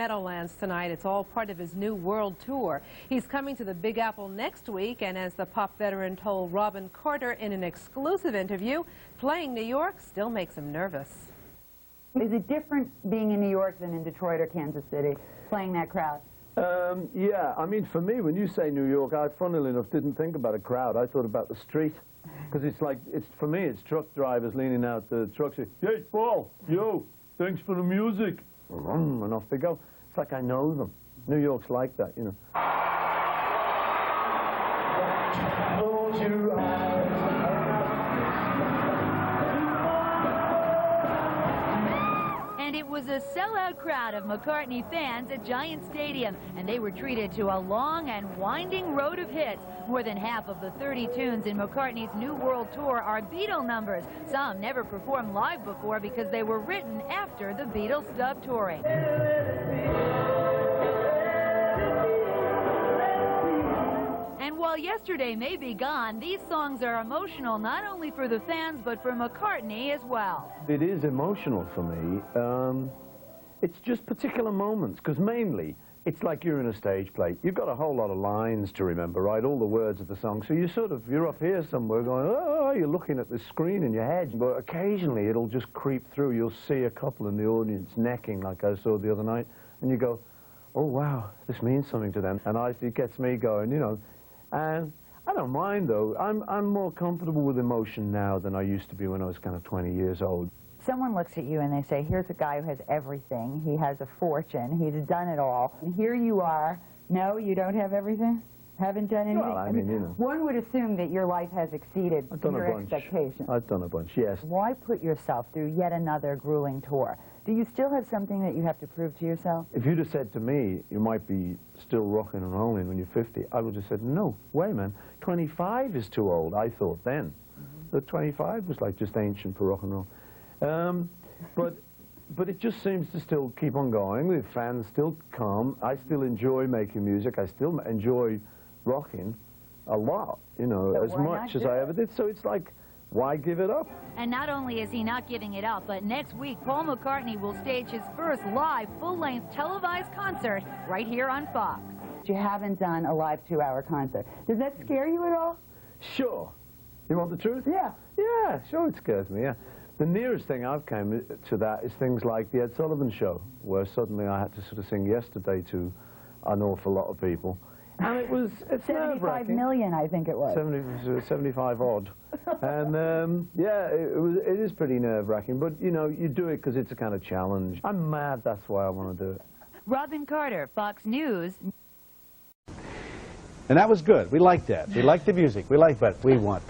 Meadowlands tonight. It's all part of his new world tour. He's coming to the Big Apple next week, and as the pop veteran told Robin Carter in an exclusive interview, playing New York still makes him nervous. Is it different being in New York than in Detroit or Kansas City, playing that crowd? Yeah, I mean, for me, when you say New York, I, funnily enough, didn't think about a crowd. I thought about the street. Because it's like, for me, it's truck drivers leaning out the truck saying, "Hey, Paul, yo, thanks for the music." And off they go. It's like I know them. New York's like that, you know. And it was a sellout crowd of McCartney fans at Giant Stadium, and they were treated to a long and winding road of hits. More than half of the 30 tunes in McCartney's New World Tour are Beatle numbers. Some never performed live before because they were written after the Beatles stopped touring. And while yesterday may be gone, these songs are emotional not only for the fans but for McCartney as well. It is emotional for me. It's just particular moments, because mainly it's like you're in a stage play. You've got a whole lot of lines to remember, right? All the words of the song. So you're up here somewhere going, oh, you're looking at the screen in your head. But occasionally it'll just creep through. You'll see a couple in the audience necking like I saw the other night. And you go, oh, wow, this means something to them. And it gets me going, you know. And I don't mind, though. I'm more comfortable with emotion now than I used to be when I was kind of 20 years old. Someone looks at you and they say, here's a guy who has everything. He has a fortune. He's done it all. And here you are. No, you don't have everything? Haven't done anything? Well, I mean, you know. One would assume that your life has exceeded your expectations. I've done a bunch, yes. Why put yourself through yet another grueling tour? Do you still have something that you have to prove to yourself? If you'd have said to me, you might be still rocking and rolling when you're 50, I would have said, no way, man. 25 is too old, I thought then. The 25 was like just ancient for rock and roll. But it just seems to still keep on going. The fans still come. I still enjoy making music. I still enjoy rocking a lot, you know, as much as I ever did. So it's like, why give it up? And not only is he not giving it up, but next week Paul McCartney will stage his first live, full-length televised concert right here on Fox. You haven't done a live 2-hour concert. Does that scare you at all? Sure. You want the truth? Yeah. Yeah, sure it scares me, yeah. The nearest thing I've come to that is things like the Ed Sullivan Show, where suddenly I had to sort of sing Yesterday to an awful lot of people. And it's 75 million, I think it was. 75 odd. And yeah, it is pretty nerve-wracking, but you know, you do it because it's a kind of challenge. I'm mad, that's why I want to do it. Robin Carter, Fox News. And that was good. We liked that. We liked the music. We liked that. We want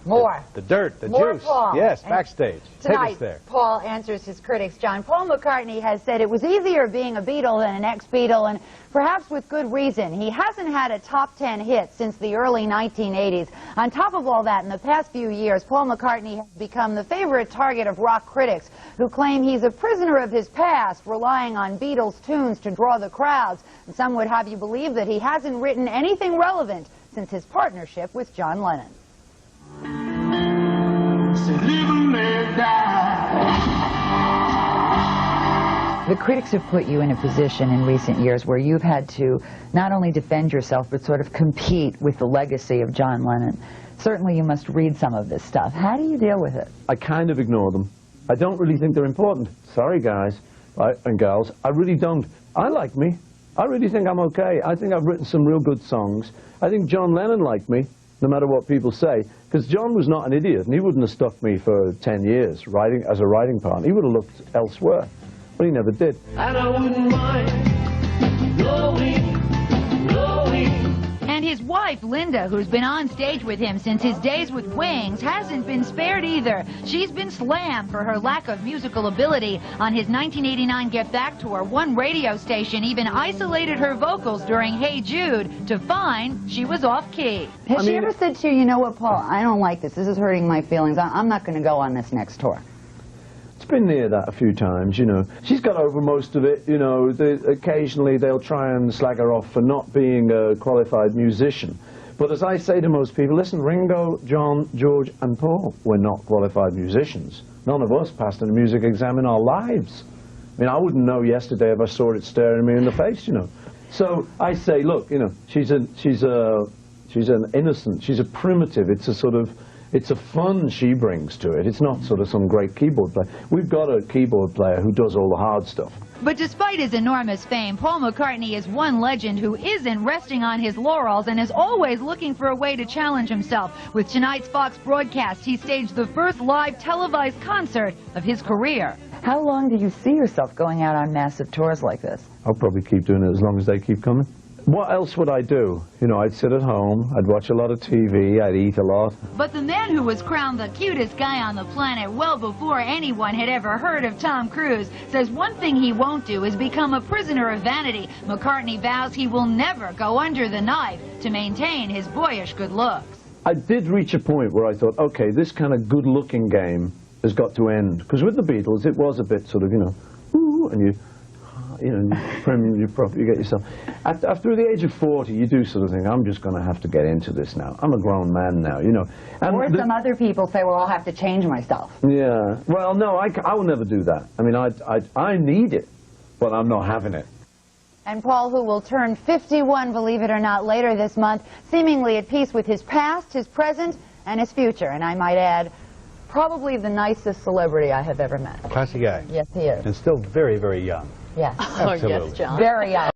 more. The dirt, the more juice. Paul. Yes, And backstage. Tonight, take us there. Paul answers his critics. John, Paul McCartney has said it was easier being a Beatle than an ex-Beatle, and perhaps with good reason. He hasn't had a top 10 hit since the early 1980s. On top of all that, in the past few years, Paul McCartney has become the favorite target of rock critics who claim he's a prisoner of his past, relying on Beatles tunes to draw the crowds. And some would have you believe that he hasn't written anything relevant since his partnership with John Lennon. The critics have put you in a position in recent years where you've had to not only defend yourself, but sort of compete with the legacy of John Lennon. Certainly you must read some of this stuff. How do you deal with it? I kind of ignore them. I don't really think they're important. Sorry, guys and gals. I really don't. I like me. I really think I'm okay. I think I've written some real good songs. I think John Lennon liked me, no matter what people say, because John was not an idiot, and he wouldn't have stuck me for 10 years writing as a writing partner. He would have looked elsewhere, but he never did. And I wouldn't mind going. And his wife, Linda, who's been on stage with him since his days with Wings, hasn't been spared either. She's been slammed for her lack of musical ability. On his 1989 Get Back tour, one radio station even isolated her vocals during Hey Jude to find she was off-key. Has she ever said to you, you know what, Paul, I don't like this. This is hurting my feelings. I'm not going to go on this next tour? It's been near that a few times, you know. She's got over most of it, you know. Occasionally they'll try and slag her off for not being a qualified musician. But as I say to most people, listen, Ringo, John, George and Paul were not qualified musicians. None of us passed a music exam in our lives. I mean, I wouldn't know yesterday if I saw it staring me in the face, you know. So I say, look, you know, she's an innocent, she's a primitive. It's a sort of, it's a fun she brings to it. It's not sort of some great keyboard player. We've got a keyboard player who does all the hard stuff. But despite his enormous fame, Paul McCartney is one legend who isn't resting on his laurels and is always looking for a way to challenge himself. With tonight's Fox broadcast, he staged the first live televised concert of his career. How long do you see yourself going out on massive tours like this? I'll probably keep doing it as long as they keep coming. What else would I do? You know, I'd sit at home, I'd watch a lot of TV, I'd eat a lot. But the man who was crowned the cutest guy on the planet well before anyone had ever heard of Tom Cruise says one thing he won't do is become a prisoner of vanity. McCartney vows he will never go under the knife to maintain his boyish good looks. I did reach a point where I thought, okay, this kind of good-looking game has got to end. Because with the Beatles, it was a bit sort of, you know, ooh, and you get yourself. After the age of 40, you do sort of think, I'm just going to have to get into this now. I'm a grown man now, you know. And or some other people say, well, I'll have to change myself. Yeah. Well, no, I will never do that. I mean, I need it, but I'm not having it. And Paul, who will turn 51, believe it or not, later this month, seemingly at peace with his past, his present, and his future. And I might add, probably the nicest celebrity I have ever met. Classy guy. Yes, he is. And still very, very young. Yes. Absolutely. Very young.